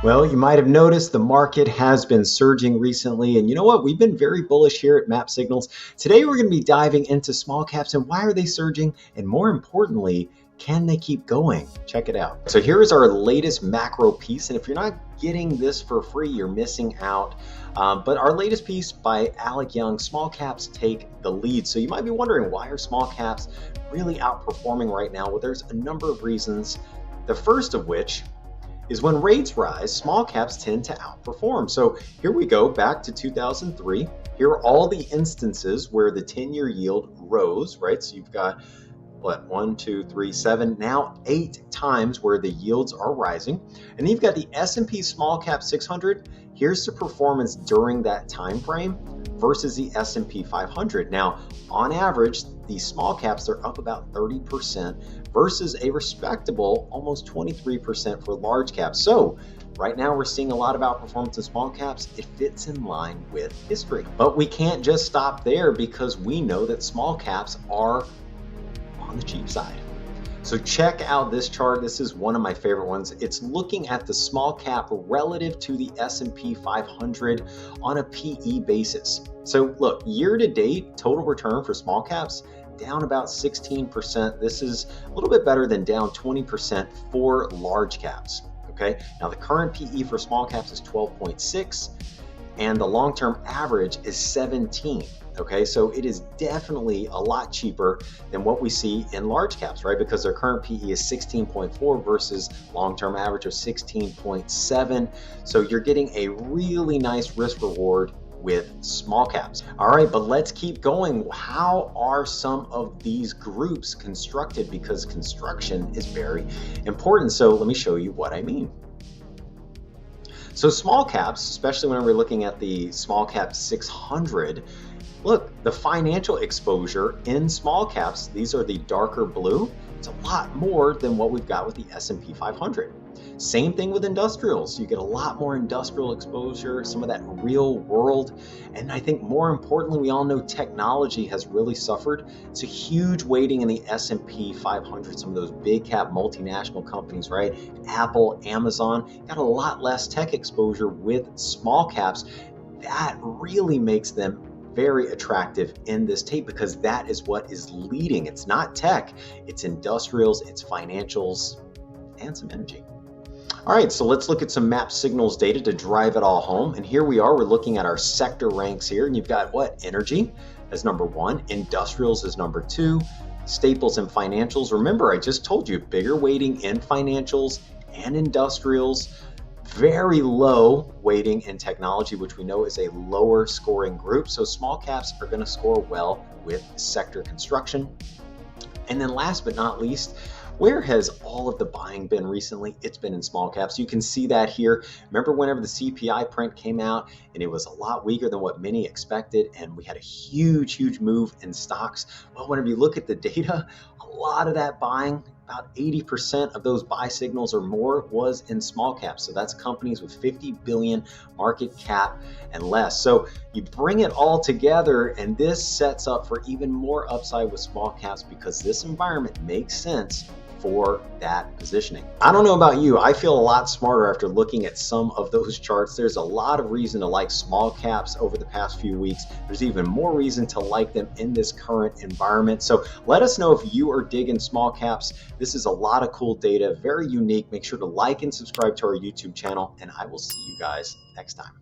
Well, you might have noticed the market has been surging recently. And you know what? We've been very bullish here at MAPsignals. Today, we're going to be diving into small caps and why are they surging? And more importantly, can they keep going? Check it out. So here is our latest macro piece. And if you're not getting this for free, you're missing out. But our latest piece by Alec Young, small caps take the lead. So you might be wondering, why are small caps really outperforming right now? Well, there's a number of reasons. The first of which is when rates rise, small caps tend to outperform. So here we go back to 2003. Here are all the instances where the 10-year yield rose, right? So you've got what, 1, 2, 3, 7, now 8 times where the yields are rising. And then you've got the S&P small cap 600. Here's the performance during that time frame versus the S&P 500. Now, on average, these small caps are up about 30% versus a respectable almost 23% for large caps. So right now we're seeing a lot of outperformance in small caps. It fits in line with history. But we can't just stop there because we know that small caps are on the cheap side. So check out this chart. This is one of my favorite ones. It's looking at the small cap relative to the S&P 500 on a PE basis. So look, year to date, total return for small caps down about 16%. This is a little bit better than down 20% for large caps. Okay, now the current PE for small caps is 12.6 and the long-term average is 17. Okay, so it is definitely a lot cheaper than what we see in large caps, right? Because their current PE is 16.4 versus long-term average of 16.7. So you're getting a really nice risk reward with small caps. All right, but let's keep going. How are some of these groups constructed? Because construction is very important. So let me show you what I mean. So small caps, especially when we're looking at the small cap 600, look, the financial exposure in small caps, these are the darker blue, it's a lot more than what we've got with the S&P 500. Same thing with industrials. You get a lot more industrial exposure, some of that real world. And I think more importantly, we all know technology has really suffered. It's a huge weighting in the S&P 500, some of those big cap multinational companies, right? Apple, Amazon, got a lot less tech exposure with small caps. That really makes them very attractive in this tape because that is what is leading. It's not tech, it's industrials, it's financials, and some energy. All right, so let's look at some MAPsignals data to drive it all home. And here we are, we're looking at our sector ranks here, and you've got what? Energy as number 1, industrials as number 2, staples and financials. Remember, I just told you, bigger weighting in financials and industrials, very low weighting in technology, which we know is a lower scoring group. So small caps are going to score well with sector construction. And then last but not least, where has all of the buying been recently? It's been in small caps. You can see that here. Remember whenever the CPI print came out and it was a lot weaker than what many expected and we had a huge move in stocks? Well, whenever you look at the data, a lot of that buying, about 80% of those buy signals or more was in small caps. So that's companies with 50 billion market cap and less. So you bring it all together and this sets up for even more upside with small caps because this environment makes sense for that positioning. I don't know about you, I feel a lot smarter after looking at some of those charts. There's a lot of reason to like small caps over the past few weeks. There's even more reason to like them in this current environment. So let us know if you are digging small caps. This is a lot of cool data, very unique. Make sure to like and subscribe to our YouTube channel, and I will see you guys next time.